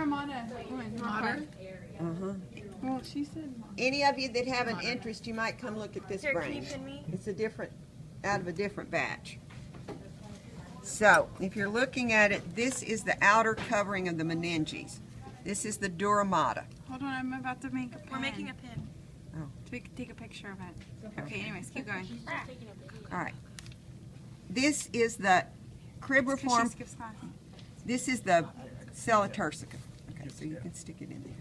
Dora Mater. Well, she said Any of you that have an interest, you might come look at this Here, brain. can you pin me? It's out of a different batch. So, if you're looking at it, this is the outer covering of the meninges. This is the dura mater. Hold on, I'm about to make a pin. We're making a pin. So we can take a picture of it. Okay, anyways, keep going. All right. This is the cribriform. This is the sella turcica. Okay, so you can stick it in there.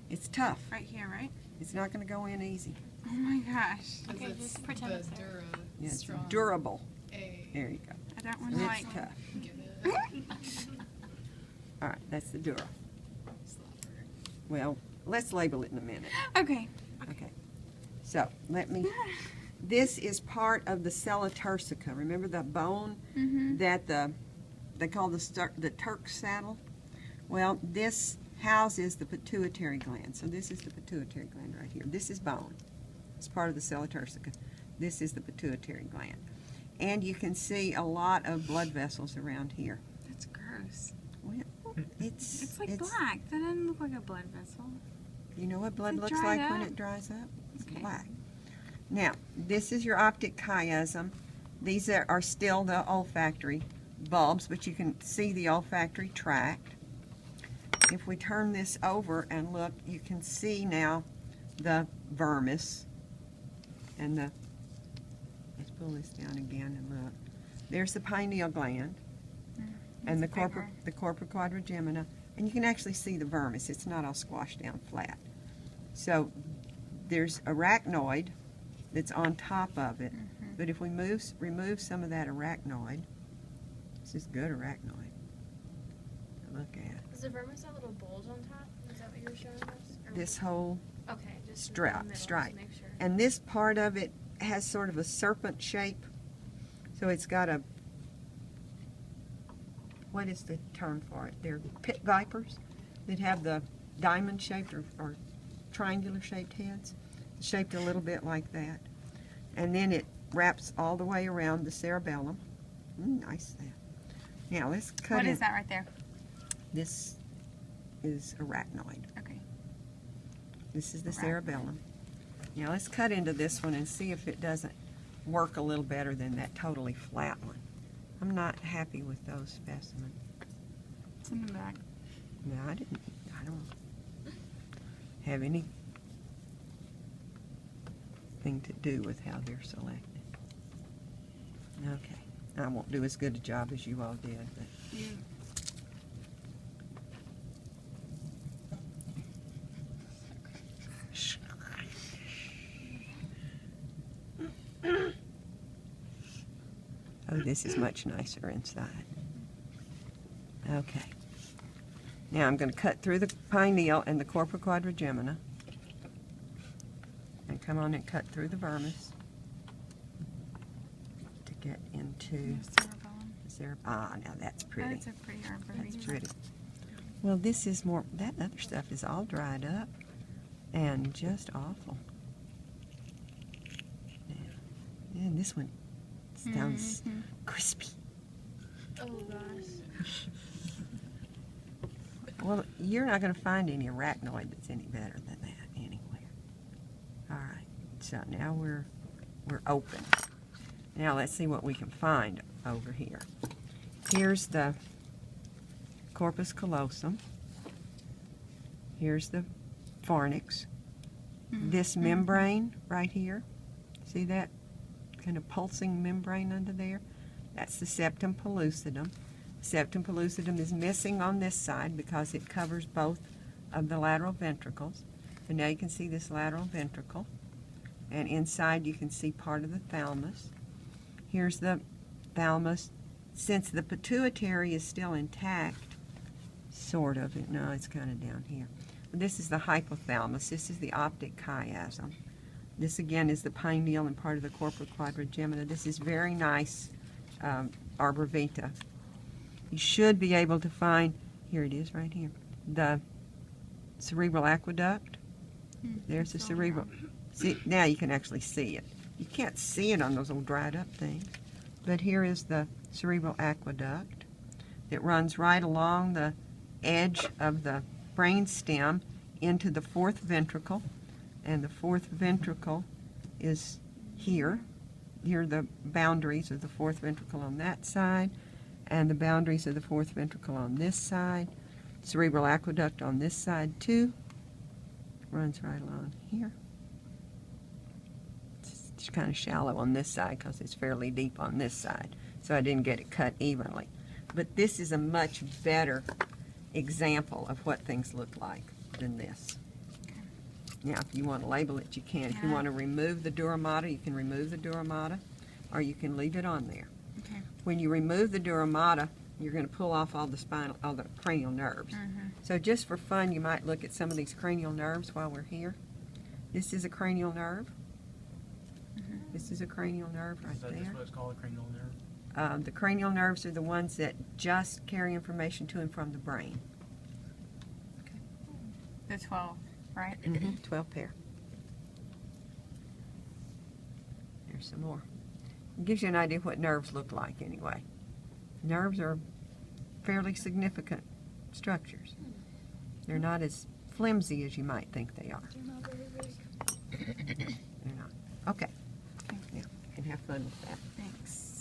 It's tough. Right here, right? It's not going to go in easy. Oh my gosh. Okay, just pretend it's there. Yeah, it's durable. There you go. I don't want to It's like. tough. All right, that's the dura. Well, let's label it in a minute. Okay. Okay. So this is part of the sella turcica. Remember the bone that they call the Turk's saddle? Well, this houses the pituitary gland. So this is the pituitary gland right here. This is bone. It's part of the sella turcica. This is the pituitary gland. And you can see a lot of blood vessels around here. That's gross. Well, it's like black. That doesn't look like a blood vessel. You know what blood It looks dried like when up. it dries up? It's Okay. black. Now, this is your optic chiasm. These are still the olfactory bulbs, but you can see the olfactory tract. If we turn this over and look, you can see now the vermis and the, let's pull this down again and look. There's the pineal gland and the corpora quadrigemina, and you can actually see the vermis. It's not all squashed down flat. So there's arachnoid that's on top of it, but if we remove some of that arachnoid, this is good arachnoid to look at. Does the vermis have little bowls on top? Is that what you were showing us? Or This whole okay, just stripe, in the middle, stripe. Just make sure. And this part of it has sort of a serpent shape. So it's got a, what is the term for it? They're pit vipers that have the diamond-shaped or triangular-shaped heads, shaped a little bit like that. And then it wraps all the way around the cerebellum. Nice there. Now let's cut What in. is that right there? This is arachnoid. Okay. This is the cerebellum. Now let's cut into this one and see if it doesn't work a little better than that totally flat one. I'm not happy with those specimens. It's in the back. No, I don't have anything to do with how they're selected. Okay. I won't do as good a job as you all did, but oh, this is much nicer inside. Okay. Now I'm going to cut through the pineal and the corpora quadrigemina and come on and cut through the vermis to get into the cerebellum. Ah, now that's pretty. That's a pretty arboretum. That's pretty. Well, this is more, that other stuff is all dried up and just awful. And this one sounds crispy. Oh gosh. Well, you're not going to find any arachnoid that's any better than that anywhere. All right, so now we're open. Now let's see what we can find over here. Here's the corpus callosum. Here's the fornix. This membrane right here, see that kind of pulsing membrane under there? That's the septum pellucidum. Septum pellucidum is missing on this side because it covers both of the lateral ventricles. And now you can see this lateral ventricle. And inside you can see part of the thalamus. Here's the thalamus. Since the pituitary is still intact, sort of, no, it's kind of down here. This is the hypothalamus. This is the optic chiasm. This again is the pineal and part of the corpora quadrigemina. This is very nice arbor vitae. You should be able to find, here it is right here, the cerebral aqueduct. There's the cerebral. See, now you can actually see it. You can't see it on those old dried up things. But here is the cerebral aqueduct that runs right along the edge of the brain stem into the fourth ventricle, and the fourth ventricle is here. Here are the boundaries of the fourth ventricle on that side, and the boundaries of the fourth ventricle on this side. Cerebral aqueduct on this side too. Runs right along here. It's kind of shallow on this side because it's fairly deep on this side, so I didn't get it cut evenly. But this is a much better example of what things look like than this. Now, if you want to label it, you can. If you want to remove the dura mater, you can remove the dura mater, or you can leave it on there. Okay. When you remove the dura mater, you're going to pull off all the cranial nerves. So just for fun, you might look at some of these cranial nerves while we're here. This is a cranial nerve. This is a cranial nerve right Is that there. just what it's called, a cranial nerve? The cranial nerves are the ones that just carry information to and from the brain. The 12, right? 12 pair. There's some more. It gives you an idea what nerves look like anyway. Nerves are fairly significant structures. They're not as flimsy as you might think they are. They're not. Okay. Okay. Now, you can have fun with that. Thanks.